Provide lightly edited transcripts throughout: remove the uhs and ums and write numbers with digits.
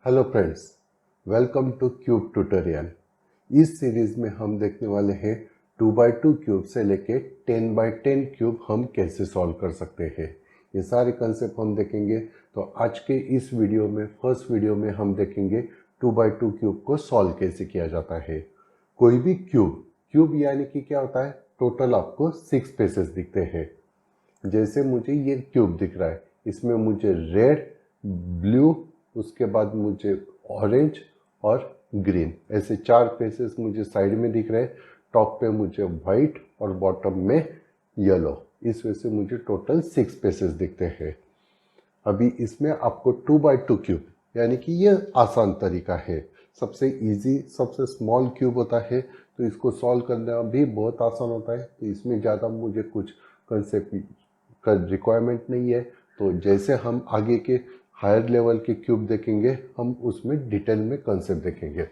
Hello friends, welcome two cube tutorial. इस series में हम देखने वाले हैं 2x2 क्यूब से लेके 10x10 क्यूब हम कैसे सॉल्व कर सकते हैं। ये सारे कंसेप्ट हम देखेंगे। तो आज के इस वीडियो में फर्स्ट वीडियो में हम देखेंगे 2x2 क्यूब को सॉल्व कैसे किया जाता है। कोई भी क्यूब यानी कि क्या होता है, टोटल आपको 6 फेसेस दिखते हैं। जैसे मुझे ये क्यूब दिख रहा है, इसमें मुझे रेड, ब्लू, उसके बाद मुझे ऑरेंज और ग्रीन, ऐसे 4 फेसेस मुझे साइड में दिख रहे हैं। टॉप पे मुझे वाइट और बॉटम में येलो। इस वजह से मुझे टोटल 6 फेसेस दिखते हैं। अभी इसमें आपको 2x2 क्यूब यानी कि ये आसान तरीका है, सबसे इजी, सबसे स्मॉल क्यूब होता है, तो इसको सॉल्व करना भी बहुत आसान होता है। तो इसमें ज़्यादा मुझे कुछ कंसेप्ट का रिक्वायरमेंट नहीं है। तो जैसे हम आगे के हायर लेवल के क्यूब देखेंगे, हम उसमें डिटेल में कंसेप्ट देखेंगे।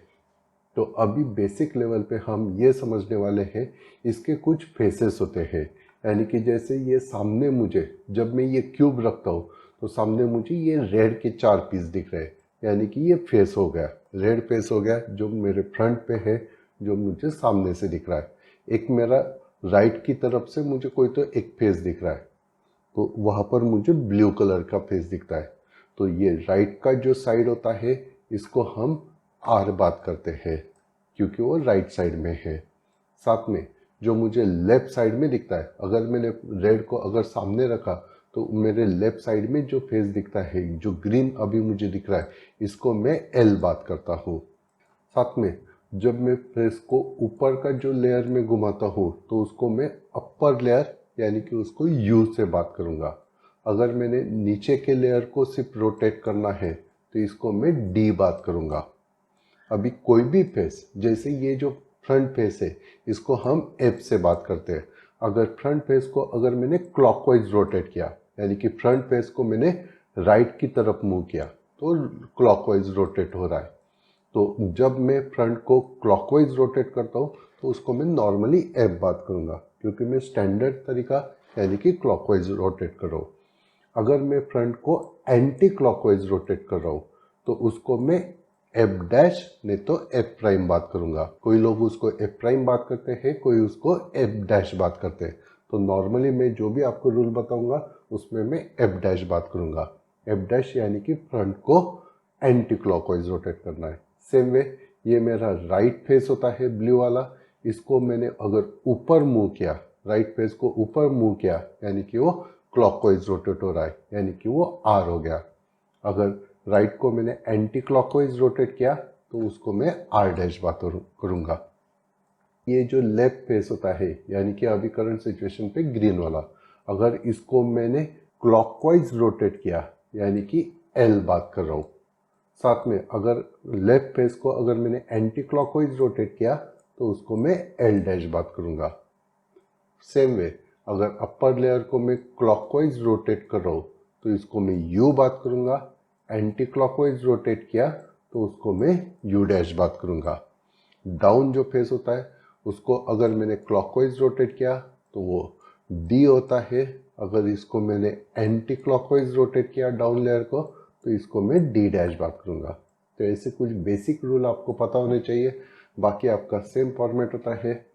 तो अभी बेसिक लेवल पे हम ये समझने वाले हैं, इसके कुछ फेसेस होते हैं। यानी कि जैसे ये सामने मुझे, जब मैं ये क्यूब रखता हूँ तो सामने मुझे ये रेड के 4 पीस दिख रहे हैं, यानी कि ये फेस हो गया, रेड फेस हो गया जो मेरे फ्रंट पे है, जो मुझे सामने से दिख रहा है। एक मेरा राइट की तरफ से मुझे कोई तो एक फेस दिख रहा है, तो वहाँ पर मुझे ब्लू कलर का फेस दिखता है। तो ये राइट का जो साइड होता है, इसको हम आर बात करते हैं क्योंकि वो राइट साइड में है। साथ में जो मुझे लेफ्ट साइड में दिखता है, अगर मैंने रेड को अगर सामने रखा तो मेरे लेफ्ट साइड में जो फेस दिखता है, जो ग्रीन अभी मुझे दिख रहा है, इसको मैं एल बात करता हूँ। साथ में जब मैं फेस को ऊपर का जो लेयर में घुमाता हूँ तो उसको मैं अपर लेयर यानी कि उसको यू से बात करूँगा। अगर मैंने नीचे के लेयर को सिर्फ रोटेट करना है तो इसको मैं डी बात करूँगा। अभी कोई भी फेस, जैसे ये जो फ्रंट फेस है, इसको हम एफ से बात करते हैं। अगर फ्रंट फेस को अगर मैंने क्लॉकवाइज रोटेट किया, यानी कि फ्रंट फेस को मैंने राइट की तरफ मूव किया, तो क्लॉकवाइज रोटेट हो रहा है। तो जब मैं फ्रंट को क्लॉकवाइज रोटेट करता हूँ तो उसको मैं नॉर्मली एफ बात करूँगा, क्योंकि मैं स्टैंडर्ड तरीका यानी कि क्लॉकवाइज रोटेट कर रहा हूँ। अगर मैं फ्रंट को एंटी क्लॉकवाइज रोटेट कर रहा हूँ तो उसको मैं एफ डैश नहीं तो एफ प्राइम बात करूँगा। कोई लोग उसको एफ प्राइम बात करते हैं, कोई उसको एफ डैश बात करते हैं। तो नॉर्मली मैं जो भी आपको रूल बताऊँगा उसमें मैं एफ डैश बात करूँगा। एफ डैश यानी कि फ्रंट को एंटी क्लॉकवाइज रोटेट करना है। सेम वे ये मेरा राइट फेस होता है ब्लू वाला, इसको मैंने अगर ऊपर मूव किया, राइट फेस को ऊपर मूव किया, यानी कि वो क्लॉकवाइज रोटेट हो रहा है, यानी कि वो आर हो गया। अगर राइट को मैंने एंटी क्लॉकवाइज रोटेट किया तो उसको मैं आर डैश बात करूँगा। ये जो लेफ्ट फेस होता है, यानी कि अभी करंट सिचुएशन पे ग्रीन वाला, अगर इसको मैंने क्लॉकवाइज रोटेट किया यानी कि एल बात कर रहा हूँ। साथ में अगर लेफ्ट फेस को अगर मैंने एंटी क्लॉकवाइज रोटेट किया तो उसको मैं एल डैश बात करूँगा। सेम वे अगर अपर लेयर को मैं क्लॉकवाइज रोटेट कर रहा हूँ तो इसको मैं यू बात करूँगा। एंटी क्लॉकवाइज रोटेट किया तो उसको मैं यू डैश बात करूँगा। डाउन जो फेस होता है उसको अगर मैंने क्लॉकवाइज रोटेट किया तो वो डी होता है। अगर इसको मैंने एंटी क्लॉकवाइज रोटेट किया डाउन लेयर को तो इसको मैं डी डैश बात करूँगा। तो ऐसे कुछ बेसिक रूल आपको पता होने चाहिए। बाकी आपका सेम फॉर्मेट होता है,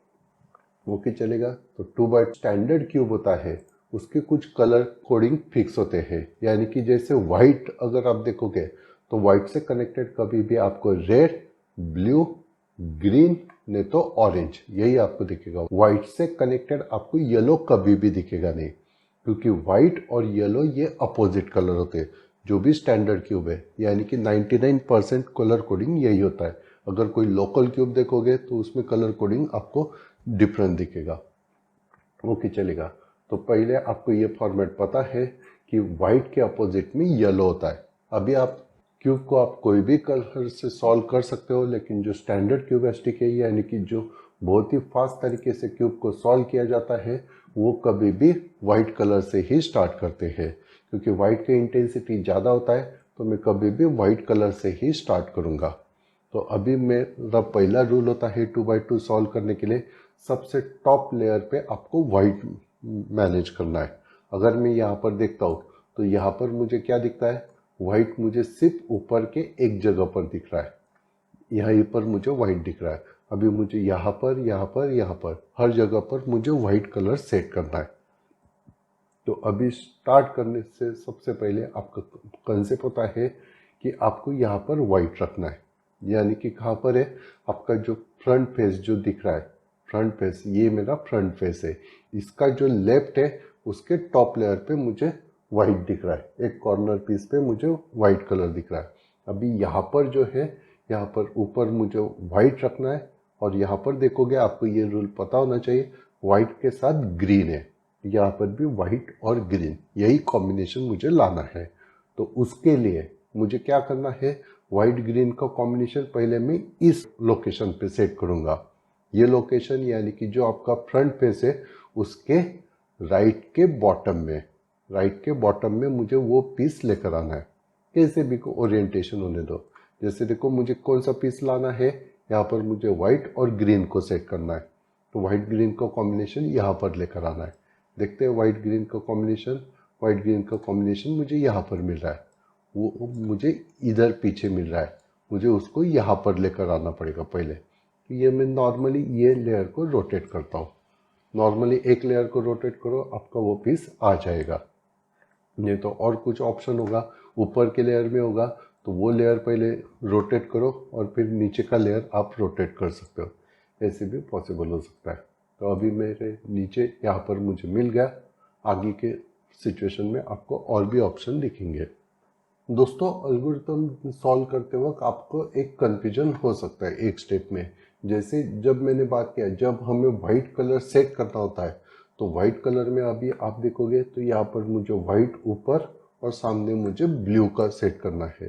ओके चलेगा। तो 2x स्टैंडर्ड क्यूब होता है, उसके कुछ कलर कोडिंग फिक्स होते हैं। यानी कि जैसे वाइट अगर आप देखोगे तो वाइट से कनेक्टेड कभी भी आपको रेड, ब्लू, ग्रीन नहीं तो ऑरेंज, यही आपको दिखेगा। वाइट से कनेक्टेड आपको येलो कभी भी दिखेगा नहीं, क्योंकि वाइट और येलो ये अपोजिट कलर होते हैं। जो भी स्टैंडर्ड क्यूब है, यानी कि 99% कलर कोडिंग यही होता है। अगर कोई लोकल क्यूब देखोगे तो उसमें कलर कोडिंग आपको डिफरेंट दिखेगा, ओके चलेगा। तो पहले आपको ये फॉर्मेट पता है कि वाइट के अपोजिट में येलो होता है। अभी आप क्यूब को आप कोई भी कलर से सॉल्व कर सकते हो, लेकिन जो स्टैंडर्ड क्यूबिस्टिक है, यानी कि जो बहुत ही फास्ट तरीके से क्यूब को सॉल्व किया जाता है, वो कभी भी वाइट कलर से ही स्टार्ट करते हैं। क्योंकि वाइट की इंटेंसिटी ज़्यादा होता है तो मैं कभी भी वाइट कलर से ही स्टार्ट करूँगा। तो अभी मेरा पहला रूल होता है 2x2 सॉल्व करने के लिए, सबसे टॉप लेयर पे आपको वाइट मैनेज करना है। अगर मैं यहाँ पर देखता हूँ तो यहाँ पर मुझे क्या दिखता है, वाइट मुझे सिर्फ ऊपर के एक जगह पर दिख रहा है, यहाँ पर मुझे वाइट दिख रहा है। अभी मुझे यहाँ पर हर जगह पर मुझे वाइट कलर सेट करना है। तो अभी स्टार्ट करने से सबसे पहले आपका कंसेप्ट होता है कि आपको यहाँ पर वाइट रखना है, यानी कि कहाँ पर है आपका जो फ्रंट फेस जो दिख रहा है, फ्रंट फेस, ये मेरा फ्रंट फेस है। इसका जो लेफ्ट है उसके टॉप लेयर पे मुझे वाइट दिख रहा है, एक कॉर्नर पीस पे मुझे वाइट कलर दिख रहा है। अभी यहाँ पर जो है, यहाँ पर ऊपर मुझे वाइट रखना है, और यहाँ पर देखोगे आपको ये रूल पता होना चाहिए, वाइट के साथ ग्रीन है, यहाँ पर भी वाइट और ग्रीन, यही कॉम्बिनेशन मुझे लाना है। तो उसके लिए मुझे क्या करना है, वाइट ग्रीन का कॉम्बिनेशन पहले मैं इस लोकेशन पे सेट करूँगा। ये लोकेशन यानी कि जो आपका फ्रंट फेस है उसके राइट के बॉटम में मुझे वो पीस लेकर आना है। कैसे भी को ओरिएंटेशन होने दो। जैसे देखो मुझे कौन सा पीस लाना है, यहाँ पर मुझे वाइट और ग्रीन को सेट करना है, तो वाइट ग्रीन का कॉम्बिनेशन यहाँ पर लेकर आना है। देखते हैं वाइट ग्रीन का कॉम्बिनेशन मुझे यहाँ पर मिल रहा है, वो मुझे इधर पीछे मिल रहा है, मुझे उसको यहाँ पर लेकर आना पड़ेगा पहले। ये मैं नॉर्मली ये लेयर को रोटेट करता हूँ, नॉर्मली एक लेयर को रोटेट करो, आपका वो पीस आ जाएगा। नहीं तो और कुछ ऑप्शन होगा, ऊपर के लेयर में होगा तो वो लेयर पहले रोटेट करो और फिर नीचे का लेयर आप रोटेट कर सकते हो, ऐसे भी पॉसिबल हो सकता है। तो अभी मेरे नीचे यहाँ पर मुझे मिल गया, आगे के सिचुएशन में आपको और भी ऑप्शन दिखेंगे। दोस्तों, एल्गोरिथम सॉल्व करते वक्त आपको एक कन्फ्यूजन हो सकता है एक स्टेप में। जैसे जब मैंने बात किया, जब हमें वाइट कलर सेट करना होता है, तो वाइट कलर में अभी आप देखोगे तो यहाँ पर मुझे वाइट ऊपर और सामने मुझे ब्लू का सेट करना है।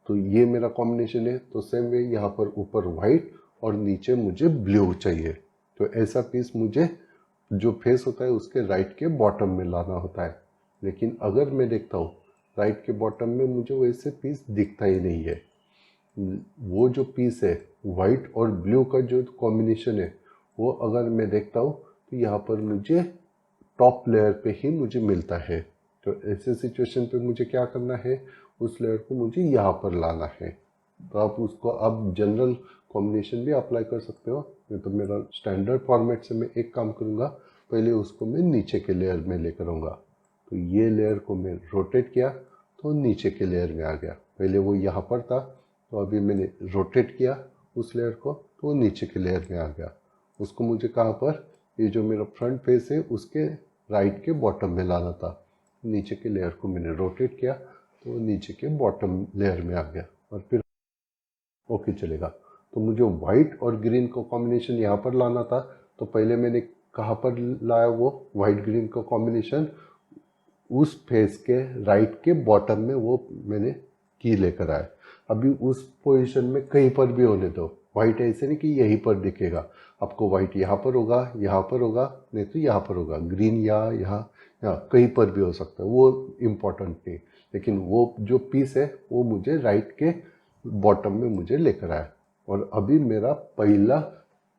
तो ये मेरा कॉम्बिनेशन है। तो सेम वे यहाँ पर ऊपर वाइट और नीचे मुझे ब्लू चाहिए। तो ऐसा पीस मुझे जो फेस होता है उसके राइट के बॉटम में लाना होता है। लेकिन अगर मैं देखता हूँ राइट के बॉटम में मुझे वैसे पीस दिखता ही नहीं है। वो जो पीस है वाइट और ब्लू का जो कॉम्बिनेशन है, वो अगर मैं देखता हूँ तो यहाँ पर मुझे टॉप लेयर पे ही मुझे मिलता है। तो ऐसे सिचुएशन पे मुझे क्या करना है, उस लेयर को मुझे यहाँ पर लाना है। तो आप उसको आप जनरल कॉम्बिनेशन भी अप्लाई कर सकते हो। नहीं तो मेरा स्टैंडर्ड फॉर्मेट से मैं एक काम करूँगा, पहले उसको मैं नीचे के लेयर में लेकर आऊँगा। तो ये लेयर को मैं रोटेट किया तो नीचे के लेयर में आ गया। पहले वो यहाँ पर था, तो अभी मैंने रोटेट किया उस लेयर को तो वो नीचे के लेयर में आ गया। उसको मुझे कहाँ पर, ये जो मेरा फ्रंट फेस है उसके राइट के बॉटम में लाना था। नीचे के लेयर को मैंने रोटेट किया तो वो नीचे के बॉटम लेयर में आ गया और फिर ओके चलेगा। तो मुझे वाइट और ग्रीन का कॉम्बिनेशन यहाँ पर लाना था, तो पहले मैंने कहाँ पर लाया, वो वाइट ग्रीन का कॉम्बिनेशन उस फेस के राइट के बॉटम में वो मैंने की लेकर आया। अभी उस पोजीशन में कहीं पर भी होने दो, वाइट ऐसे नहीं कि यहीं पर दिखेगा आपको, वाइट यहाँ पर होगा, यहाँ पर होगा, नहीं तो यहाँ पर होगा, ग्रीन यहाँ यहाँ कहीं पर भी हो सकता है, वो इम्पोर्टेंट नहीं। लेकिन वो जो पीस है वो मुझे राइट के बॉटम में मुझे लेकर आया। और अभी मेरा पहला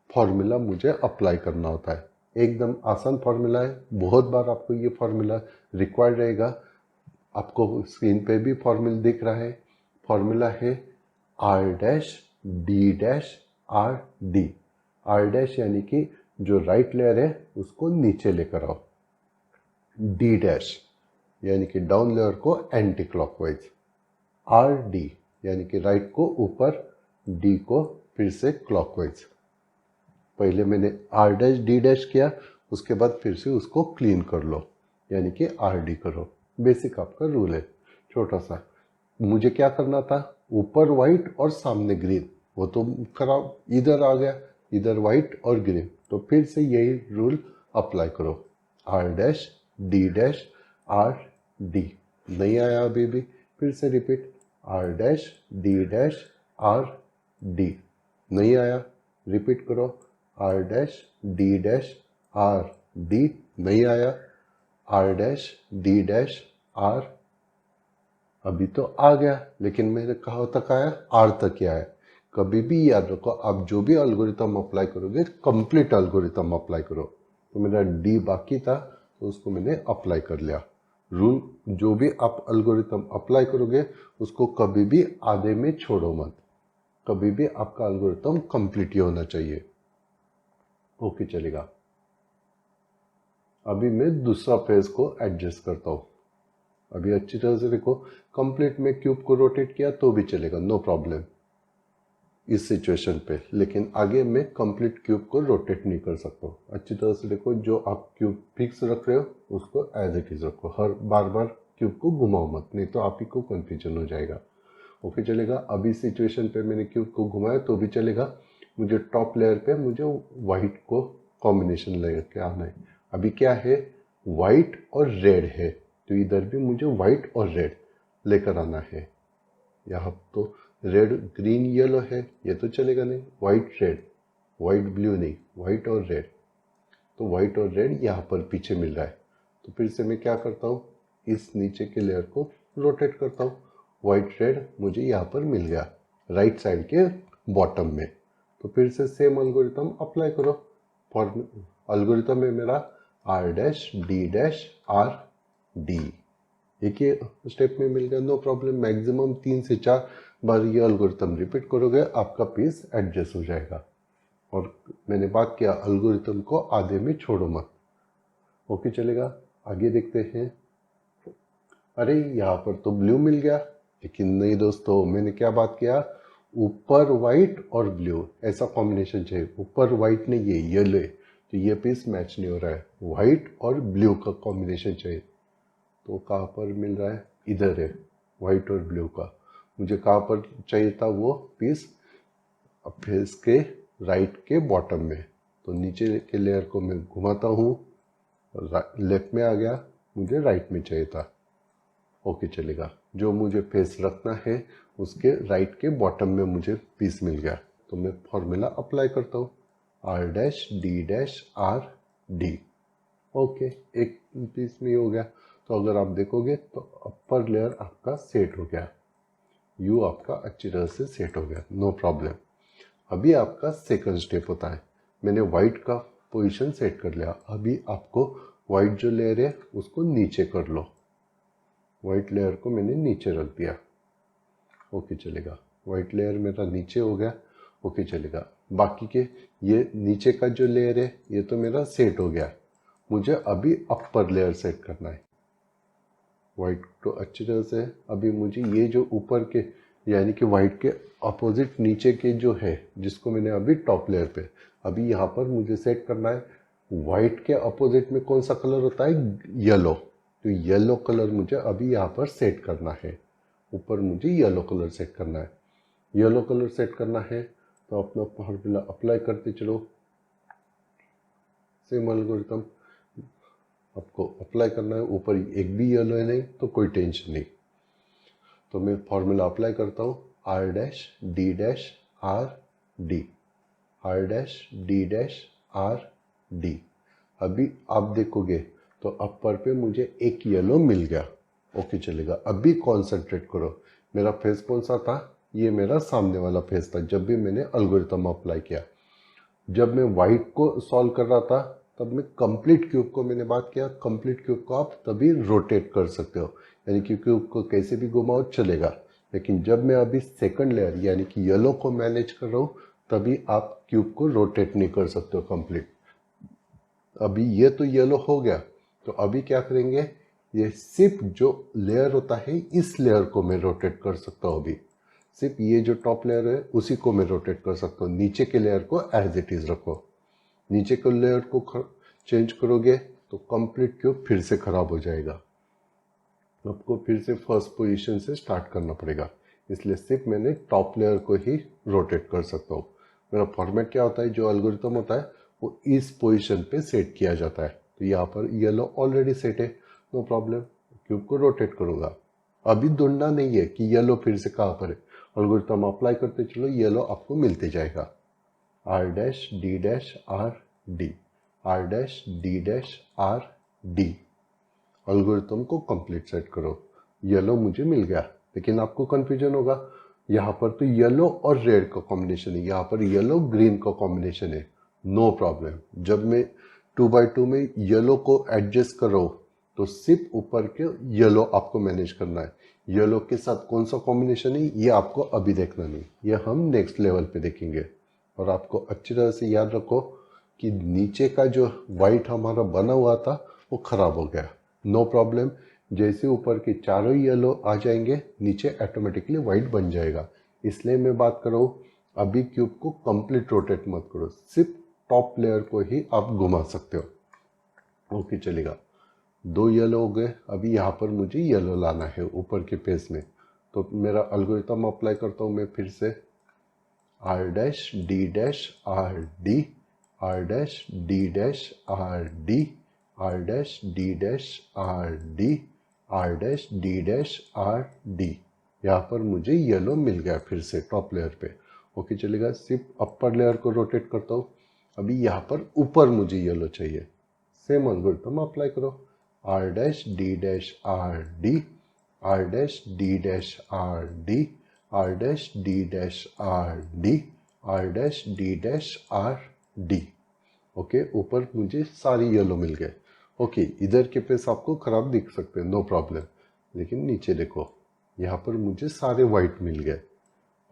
फॉर्मूला मुझे अप्लाई करना होता है। एकदम आसान फॉर्मूला है, बहुत बार आपको ये फॉर्मूला रिक्वायर्ड रहेगा। आपको स्क्रीन पे भी फॉर्मूला दिख रहा है, फॉर्मूला है R-D-R-D। R डैश यानी कि जो राइट लेयर है उसको नीचे लेकर आओ, D डैश यानी कि डाउन लेयर को एंटी क्लॉकवाइज, R-D यानी कि राइट को ऊपर, D को फिर से क्लॉकवाइज। पहले मैंने R डैश D डैश किया, उसके बाद फिर से उसको क्लीन कर लो, यानी कि RD करो। बेसिक आपका रूल है छोटा सा। मुझे क्या करना था, ऊपर वाइट और सामने ग्रीन, वो तो खराब, इधर आ गया, इधर वाइट और ग्रीन। तो फिर से यही रूल अप्लाई करो, R dash D dash RD। नहीं आया अभी भी, फिर से repeat, R dash D dash RD। नहीं आया, रिपीट करो, R dash D dash RD। नहीं आया, R dash D dash R। अभी तो आ गया, लेकिन मेरे कहाँ तक आया, R तक ही आया। कभी भी याद रखो, आप जो भी एल्गोरिथम अप्लाई करोगे कंप्लीट एल्गोरिथम अप्लाई करो। तो मेरा D बाकी था तो उसको मैंने अप्लाई कर लिया, रूल जो भी आप एल्गोरिथम अप्लाई करोगे उसको कभी भी आधे में छोड़ो मत, कभी भी आपका एल्गोरिथम कंप्लीट ही होना चाहिए। ओके चलेगा। अभी मैं दूसरा फेज को एडजस्ट करता हूँ। अभी अच्छी तरह से देखो, कंप्लीट में क्यूब को रोटेट किया तो भी चलेगा, नो प्रॉब्लम इस सिचुएशन पे, लेकिन आगे मैं कंप्लीट क्यूब को रोटेट नहीं कर सकता हूँ। अच्छी तरह से देखो, जो आप क्यूब फिक्स रख रहे हो उसको एज इट इज रखो, हर बार बार क्यूब को घुमाओ मत, नहीं तो आप ही को कंफ्यूजन हो जाएगा। ओके चलेगा। अभी सिचुएशन पे मैंने क्यूब को घुमाया तो भी चलेगा, मुझे टॉप लेयर पे मुझे वाइट को कॉम्बिनेशन लेके आना है। अभी क्या है, वाइट और रेड है, तो इधर भी मुझे वाइट और रेड लेकर आना है। यहाँ तो रेड ग्रीन येलो है, ये तो चलेगा नहीं, वाइट रेड, वाइट ब्लू नहीं, वाइट और रेड, तो वाइट और रेड यहाँ पर पीछे मिल रहा है। तो फिर से मैं क्या करता हूँ, इस नीचे के लेयर को रोटेट करता हूँ, वाइट रेड मुझे यहाँ पर मिल गया राइट साइड के बॉटम में। तो फिर से सेम एल्गोरिथम अप्लाई करो। फॉर एल्गोरिथम है मेरा R dash D dash R D, एक ही स्टेप में मिल गया, नो प्रॉब्लम। मैक्सिमम 3 से 4 बार ये एल्गोरिथम रिपीट करोगे, आपका पीस एडजस्ट हो जाएगा। और मैंने बात किया, एल्गोरिथम को आधे में छोड़ो मत। ओके चलेगा। आगे देखते हैं। अरे यहाँ पर तो ब्लू मिल गया, लेकिन नहीं दोस्तों, मैंने क्या बात किया, ऊपर वाइट और ब्लू ऐसा कॉम्बिनेशन चाहिए। ऊपर वाइट नहीं, ये येलो है, तो ये पीस मैच नहीं हो रहा है, वाइट और ब्लू का कॉम्बिनेशन चाहिए। तो कहाँ पर मिल रहा है, इधर है, वाइट और ब्लू का। मुझे कहाँ पर चाहिए था वो पीस, फेस के राइट के बॉटम में। तो नीचे के लेयर को मैं घुमाता हूँ, लेफ्ट में आ गया, मुझे राइट में चाहिए था। ओके चलेगा। जो मुझे फेस रखना है उसके राइट के बॉटम में मुझे पीस मिल गया। तो मैं फॉर्मूला अप्लाई करता हूँ, R dash D dash R D। Okay, एक पीस नहीं हो गया। तो अगर आप देखोगे तो अपर लेयर आपका सेट हो गया, यू आपका अच्छी तरह से सेट हो गया, नो प्रॉब्लम। अभी आपका सेकंड स्टेप होता है, मैंने वाइट का पोजीशन सेट कर लिया, अभी आपको वाइट जो लेयर है उसको नीचे कर लो। वाइट लेयर को मैंने नीचे रख दिया। ओके चलेगा। वाइट लेयर मेरा नीचे हो गया। ओके चलेगा। बाकी के ये नीचे का जो लेयर है ये तो मेरा सेट हो गया, मुझे अभी अपर लेयर सेट करना है। वाइट तो अच्छी तरह से है, अभी मुझे ये जो ऊपर के यानी कि वाइट के अपोजिट नीचे के जो है, जिसको मैंने अभी टॉप लेयर पे, अभी यहाँ पर मुझे सेट करना है। वाइट के अपोजिट में कौन सा कलर होता है, येलो, तो येलो कलर मुझे अभी यहाँ पर सेट करना है। ऊपर मुझे येलो कलर सेट करना है। येलो कलर सेट करना है तो अपना फॉर्मूला अप्लाई करते चलो, सेम एल्गोरिथम आपको अप्लाई करना है। ऊपर एक भी येलो है नहीं तो कोई टेंशन नहीं। तो मैं फॉर्मूला अप्लाई करता हूँ, R dash D dash R D, R dash D dash R D। अभी आप देखोगे तो अपर पे मुझे एक येलो मिल गया। ओके चलेगा। अभी कॉन्सेंट्रेट करो, मेरा फेस कौन सा था, ये मेरा सामने वाला फेस था जब भी मैंने एल्गोरिथम अप्लाई किया। जब मैं वाइट को सॉल्व कर रहा था तब मैं कंप्लीट क्यूब को, मैंने बात किया कंप्लीट क्यूब को आप तभी रोटेट कर सकते हो, यानी कि क्यूब को कैसे भी घुमाओ चलेगा। लेकिन जब मैं अभी सेकंड लेयर यानी कि येलो को मैनेज कर रहा हूँ तभी आप क्यूब को रोटेट नहीं कर सकते हो कंप्लीट। अभी ये तो येलो हो गया, तो अभी क्या करेंगे, ये सिर्फ जो लेयर होता है इस लेयर को मैं रोटेट कर सकता हूँ। अभी सिर्फ ये जो टॉप लेयर है उसी को मैं रोटेट कर सकता हूँ, नीचे के लेयर को एज इट इज रखो। नीचे के लेयर को चेंज करोगे तो कंप्लीट क्यूब फिर से खराब हो जाएगा, आपको फिर से फर्स्ट पोजीशन से स्टार्ट करना पड़ेगा। इसलिए सिर्फ मैंने टॉप लेयर को ही रोटेट कर सकता हूँ। मेरा फॉर्मेट क्या होता है, जो एल्गोरिथम होता है वो इस पोजीशन पे सेट किया जाता है। तो यहाँ पर येलो ऑलरेडी सेट है, नो प्रॉब्लम, क्यूब को रोटेट करूँगा। अभी ढूंढना नहीं है कि येलो फिर से कहाँ पर है, एल्गोरिथम अप्लाई करते चलो, येलो आपको मिलते जाएगा। R dash D dash R D, R dash D dash R D। Algorithm को कंप्लीट सेट करो। येलो मुझे मिल गया, लेकिन आपको कंफ्यूजन होगा, यहाँ पर तो येलो और रेड का कॉम्बिनेशन है, यहाँ पर येलो ग्रीन का कॉम्बिनेशन है। नो प्रॉब्लम, जब मैं 2x2 में येलो को एडजस्ट कर रहा हूँ तो सिर्फ ऊपर के येलो आपको मैनेज करना है। येलो के साथ कौन सा कॉम्बिनेशन है ये आपको अभी देखना नहीं, ये हम नेक्स्ट लेवल पे देखेंगे। और आपको अच्छी तरह से याद रखो कि नीचे का जो वाइट हमारा बना हुआ था वो खराब हो गया। नो प्रॉब्लम, जैसे ऊपर के चारों येलो आ जाएंगे नीचे ऑटोमेटिकली वाइट बन जाएगा। इसलिए मैं बात कर रहा हूँ अभी क्यूब को कंप्लीट रोटेट मत करो, सिर्फ टॉप लेयर को ही आप घुमा सकते हो। ओके चलेगा, 2 येलो हो गए। अभी यहाँ पर मुझे येलो लाना है ऊपर के पेज में, तो मेरा एल्गोरिथम अप्लाई करता हूँ मैं फिर से। R dash D dash R D, R dash D dash R D, R dash D dash R D, R dash D dash R D. यहाँ पर मुझे येलो मिल गया फिर से टॉप लेयर पे। ओके चलेगा, सिर्फ अपर लेयर को रोटेट करता हूँ। अभी यहाँ पर ऊपर मुझे येलो चाहिए, सेम एल्गोरिथम अप्लाई करो। R dash D dash R D, R dash D dash R D, R dash D dash R D, R dash D dash R D. Okay, ऊपर मुझे सारी येलो मिल गए। ओके, इधर के pace आपको खराब दिख सकते हैं, नो प्रॉब्लम, लेकिन नीचे देखो यहाँ पर मुझे सारे वाइट मिल गए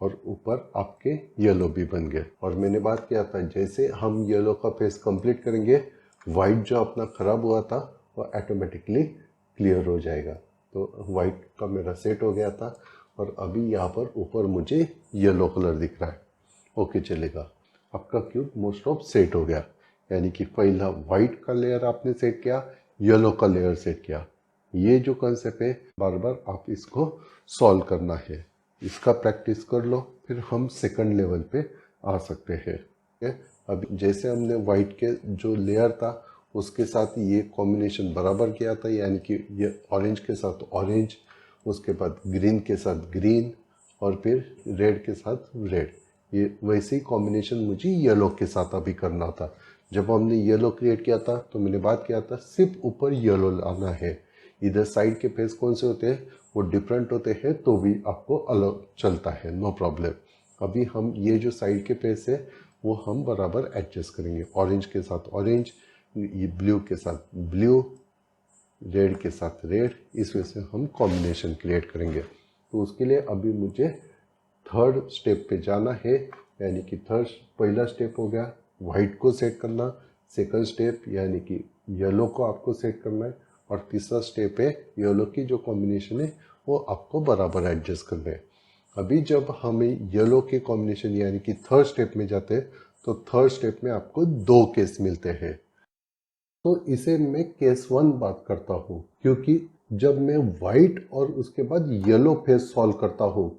और ऊपर आपके येलो भी बन गए। और मैंने बात किया था जैसे हम येलो का फेस कंप्लीट करेंगे, वाइट जो अपना ख़राब हुआ था वो ऑटोमेटिकली क्लियर हो जाएगा। तो वाइट का मेरा सेट हो गया था और अभी यहाँ पर ऊपर मुझे येलो कलर दिख रहा है। ओके चलेगा, आपका क्यूब मोस्ट ऑफ सेट हो गया। यानी कि पहला वाइट का लेयर आपने सेट किया, येलो का लेयर सेट किया। ये जो कंसेप्ट है बार बार आप इसको सॉल्व करना है, इसका प्रैक्टिस कर लो, फिर हम सेकंड लेवल पे आ सकते हैं। अब जैसे हमने वाइट के जो लेयर था उसके साथ ये कॉम्बिनेशन बराबर किया था, यानी कि ये ऑरेंज के साथ ऑरेंज, उसके बाद ग्रीन के साथ ग्रीन और फिर रेड के साथ रेड, ये वैसे ही कॉम्बिनेशन मुझे येलो के साथ अभी करना था। जब हमने येलो क्रिएट किया था तो मैंने बात किया था सिर्फ ऊपर येलो लाना है। इधर साइड के फेस कौन से होते हैं वो डिफरेंट होते हैं तो भी आपको अलग चलता है, नो प्रॉब्लम। अभी हम ये जो साइड के फेस है वो हम बराबर एडजस्ट करेंगे, ऑरेंज के साथ ऑरेंज, ये ब्लू के साथ ब्लू, रेड के साथ रेड, इस वजह से हम कॉम्बिनेशन क्रिएट करेंगे। तो उसके लिए अभी मुझे थर्ड स्टेप पे जाना है, यानी कि थर्ड पहला स्टेप हो गया वाइट को सेट करना, सेकंड स्टेप यानी कि येलो को आपको सेट करना है, और तीसरा स्टेप है येलो की जो कॉम्बिनेशन है वो आपको बराबर एडजस्ट करना है। अभी जब हमें येलो के कॉम्बिनेशन यानी कि थर्ड स्टेप में जाते हैं तो थर्ड स्टेप में आपको 2 केस मिलते हैं। तो इसे मैं केस 1 बात करता हूँ, क्योंकि जब मैं वाइट और उसके बाद येलो फेस सॉल्व करता हूँ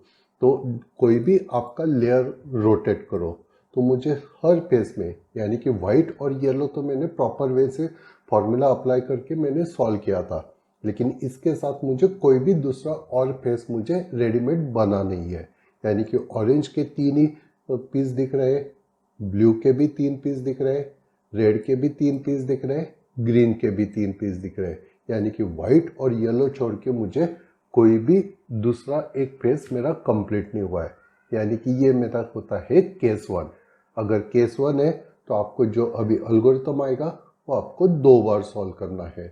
तो कोई भी आपका लेयर रोटेट करो तो मुझे हर फेस में, यानी कि वाइट और येलो तो मैंने प्रॉपर वे से फॉर्मूला अप्लाई करके मैंने सॉल्व किया था, लेकिन इसके साथ मुझे कोई भी दूसरा और फेस मुझे रेडीमेड बना नहीं है। यानी कि ऑरेंज के 3 ही पीस दिख रहे हैं, ब्लू के भी 3 पीस दिख रहे हैं, रेड के भी 3 पीस दिख रहे हैं, ग्रीन के भी 3 पीस दिख रहे हैं। यानी कि वाइट और येलो छोड़ के मुझे कोई भी दूसरा एक फेस मेरा कंप्लीट नहीं हुआ है। यानी कि ये मेरा होता है केस 1। अगर केस 1 है तो आपको जो अभी एल्गोरिथम आएगा वो आपको 2 बार सॉल्व करना है।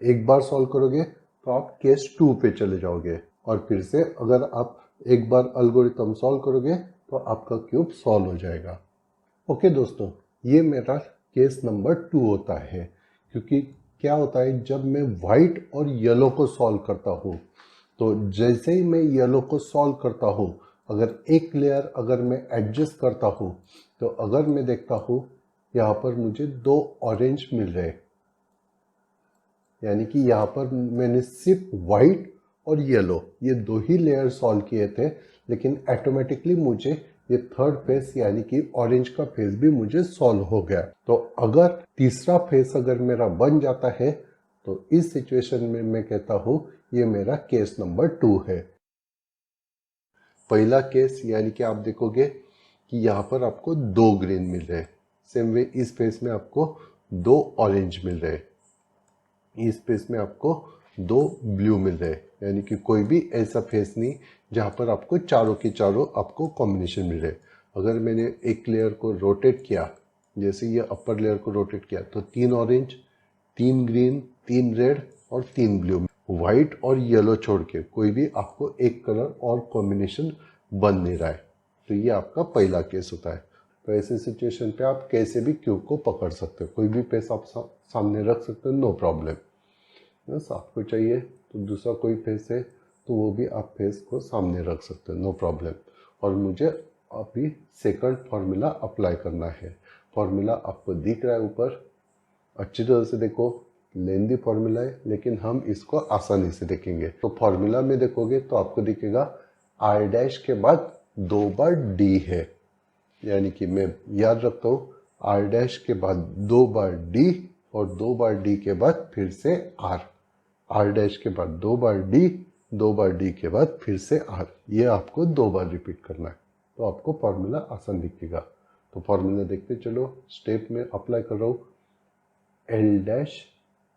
एक बार सॉल्व करोगे तो आप केस 2 पे चले जाओगे, और फिर से अगर आप एक बार एल्गोरिथम सॉल्व करोगे तो आपका क्यूब सॉल्व हो जाएगा। ओके दोस्तों, ये मेरा केस नंबर 2 होता है। क्योंकि क्या होता है जब मैं वाइट और येलो को सॉल्व करता हूँ तो जैसे ही मैं येलो को सॉल्व करता हूँ, अगर एक लेयर अगर मैं एडजस्ट करता हूँ तो अगर मैं देखता हूँ यहाँ पर मुझे 2 ऑरेंज मिल रहे, यानी कि यहाँ पर मैंने सिर्फ वाइट और येलो ये 2 ही लेयर सॉल्व किए थे, लेकिन ऑटोमेटिकली मुझे ये थर्ड फेस यानी कि ऑरेंज का फेस भी मुझे सॉल्व हो गया। तो अगर तीसरा फेस अगर मेरा बन जाता है तो इस सिचुएशन में मैं कहता हूँ ये मेरा केस नंबर 2 है। पहला केस यानी कि आप देखोगे कि यहाँ पर आपको 2 ग्रीन मिल रहे हैं, सेम वे इस फेस में आपको 2 ऑरेंज मिल रहे हैं, इस फेस में आपको 2 ब्लू मिल रहे हैं। यानी कि कोई भी ऐसा फेस नहीं जहाँ पर आपको चारों के चारों आपको कॉम्बिनेशन मिल रहे। अगर मैंने एक लेयर को रोटेट किया, जैसे ये अपर लेयर को रोटेट किया तो 3 ऑरेंज, 3 ग्रीन, 3 रेड और 3 ब्लू। वाइट और येलो छोड़ के कोई भी आपको एक कलर और कॉम्बिनेशन बन नहीं रहा है, तो ये आपका पहला केस होता है। तो ऐसे सिचुएशन पे आप कैसे भी क्यूब को पकड़ सकते हो, कोई भी फेस आप सामने रख सकते हो, नो प्रॉब्लम। बस आपको चाहिए तो दूसरा कोई फेस है तो वो भी आप फेस को सामने रख सकते हो, नो प्रॉब्लम। और मुझे अभी सेकंड फार्मूला अप्लाई करना है। फार्मूला आपको दिख रहा है ऊपर, अच्छी तरह से देखो, लेंदी फार्मूला है लेकिन हम इसको आसानी से देखेंगे। तो फार्मूला में देखोगे तो आपको दिखेगा आर डैश के बाद 2 बार डी है, यानी कि मैं याद रखता हूँ आर डैश के बाद 2 बार डी और 2 बार डी के बाद फिर से आर। आर डैश के बाद 2 बार डी, 2 बार डी के बाद फिर से आर, ये आपको 2 बार रिपीट करना है, तो आपको फार्मूला आसान दिखेगा। तो फार्मूला देखते चलो, स्टेप में अप्लाई कर रहा हूँ। L dash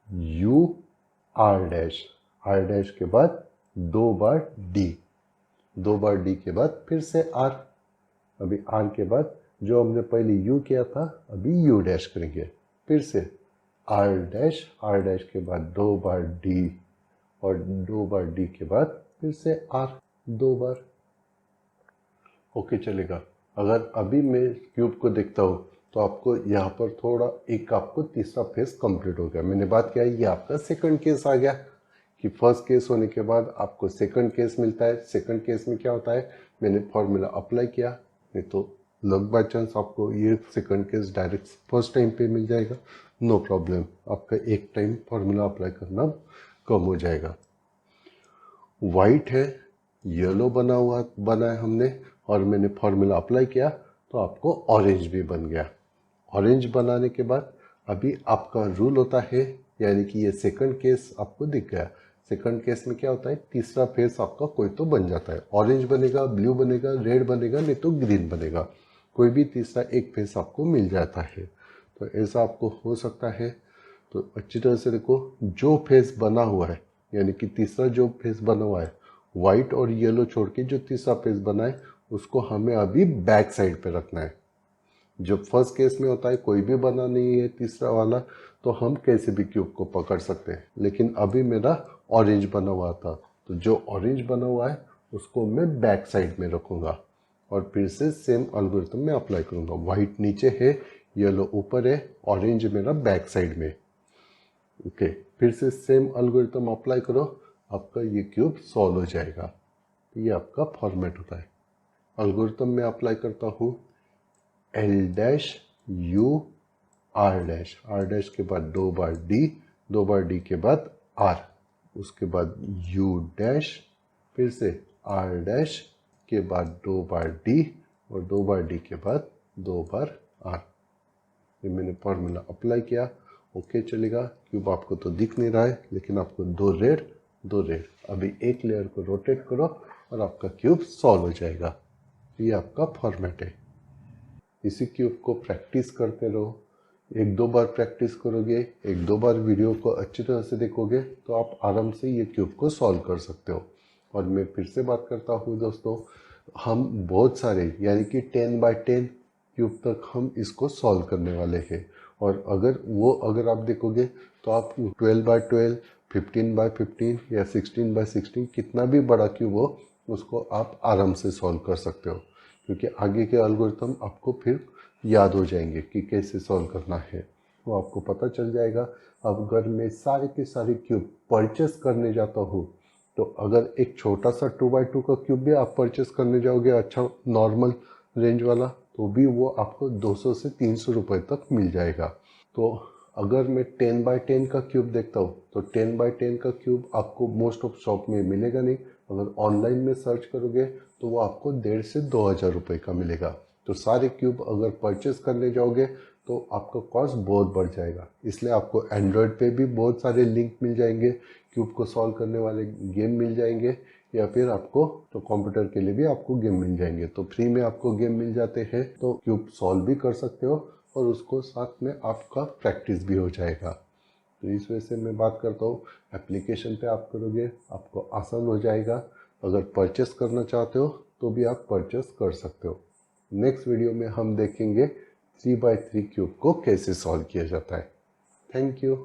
U R dash, R dash के बाद 2 बार डी, 2 बार डी के बाद फिर से आर। अभी आर के बाद जो हमने पहले यू किया था अभी यू डैश करेंगे, फिर से आर डैश, आर डैश के बाद 2 बार डी और 2 बार डी के बाद फिर से आर 2 बार। ओके चलेगा। अगर अभी मैं क्यूब को देखता हूँ तो आपको यहाँ पर थोड़ा एक आपको तीसरा फेस कंप्लीट हो गया। मैंने बात किया ये आपका सेकंड केस आ गया कि फर्स्ट केस होने के बाद आपको सेकंड केस मिलता है। सेकंड केस में क्या होता है, मैंने फॉर्मूला अप्लाई किया, नहीं तो लक बाय चांस आपको ये second case direct first time पे मिल जाएगा, नो प्रॉब्लम। आपका एक टाइम फॉर्मूला अप्लाई करना कम हो जाएगा। वाइट है, येलो बना है हमने, और मैंने फॉर्मूला अप्लाई किया तो आपको ऑरेंज भी बन गया। ऑरेंज बनाने के बाद अभी आपका रूल होता है, यानी कि ये सेकंड केस आपको दिख गया। सेकंड केस में क्या होता है, तीसरा फेस आपका कोई तो बन जाता है। ऑरेंज बनेगा, ब्लू बनेगा, रेड बनेगा, नहीं तो ग्रीन बनेगा, कोई भी तीसरा एक फेस आपको मिल जाता है। तो ऐसा आपको हो सकता है। तो अच्छी तरह से देखो, जो फेस बना हुआ है, यानी कि तीसरा जो फेस बना हुआ है, वाइट और येलो छोड़ के जो तीसरा फेस बना है उसको हमें अभी बैक साइड पे रखना है। जब फर्स्ट केस में होता है कोई भी बना नहीं है तीसरा वाला, तो हम कैसे भी क्यूब को पकड़ सकते हैं, लेकिन अभी मेरा ऑरेंज बना हुआ था, तो जो ऑरेंज बना हुआ है उसको मैं बैक साइड में रखूँगा और फिर से सेम एल्गोरिथम में अप्लाई करूँगा। वाइट नीचे है, येलो ऊपर है, ऑरेंज मेरा बैक साइड में। ओके, फिर से सेम एल्गोरिथम अप्लाई करो, आपका ये क्यूब सॉल्व हो जाएगा। ये आपका फॉर्मेट होता है। एल्गोरिथम में अप्लाई करता हूँ, L dash U R dash, R dash के बाद 2 बार डी, 2 बार डी के बाद आर, उसके बाद यू डैश, फिर से आर डैश के बाद 2 बार डी और 2 बार डी के बाद 2 बार आर। ये मैंने फॉर्मूला अप्लाई किया, ओके चलेगा। क्यूब आपको तो दिख नहीं रहा है, लेकिन आपको 2 रेड 2 रेड, अभी एक लेयर को रोटेट करो और आपका क्यूब सॉल्व हो जाएगा। ये आपका फॉर्मेट है। इसी क्यूब को प्रैक्टिस करते रहो, 1-2 बार प्रैक्टिस करोगे, 1-2 बार वीडियो को अच्छी तरह से देखोगे तो आप आराम से ये क्यूब को सॉल्व कर सकते हो। और मैं फिर से बात करता हूँ दोस्तों, हम बहुत सारे यानी कि 10 बाय 10 क्यूब तक हम इसको सॉल्व करने वाले हैं। और अगर आप देखोगे तो आप 12 बाय 12, 15 बाय 15 या 16 बाय 16 कितना भी बड़ा क्यूब हो उसको आप आराम से सॉल्व कर सकते हो, क्योंकि आगे के एल्गोरिथम आपको फिर याद हो जाएंगे कि कैसे सॉल्व करना है, वो आपको पता चल जाएगा। अब अगर मैं सारे के सारे क्यूब परचेस करने जाता हूँ, तो अगर एक छोटा सा 2x2 का क्यूब भी आप परचेस करने जाओगे, अच्छा नॉर्मल रेंज वाला, तो भी वो आपको 200 से 300 रुपये तक मिल जाएगा। तो अगर मैं 10 बाय 10 का क्यूब देखता हूँ तो 10 बाय 10 का क्यूब आपको मोस्ट ऑफ शॉप में मिलेगा नहीं, अगर ऑनलाइन में सर्च करोगे तो वो आपको 1,500 से 2,000 रुपये का मिलेगा। तो सारे क्यूब अगर परचेस करने जाओगे तो आपका कॉस्ट बहुत बढ़ जाएगा। इसलिए आपको एंड्रॉयड पे भी बहुत सारे लिंक मिल जाएंगे, क्यूब को सॉल्व करने वाले गेम मिल जाएंगे, या फिर आपको तो कंप्यूटर के लिए भी आपको गेम मिल जाएंगे। तो फ्री में आपको गेम मिल जाते हैं, तो क्यूब सॉल्व भी कर सकते हो और उसको साथ में आपका प्रैक्टिस भी हो जाएगा। तो इस वजह से मैं बात करता हूँ, एप्लीकेशन पे आप करोगे आपको आसान हो जाएगा। अगर परचेस करना चाहते हो तो भी आप परचेस कर सकते हो। नेक्स्ट वीडियो में हम देखेंगे 3x3 क्यूब को कैसे सॉल्व किया जाता है। Thank you.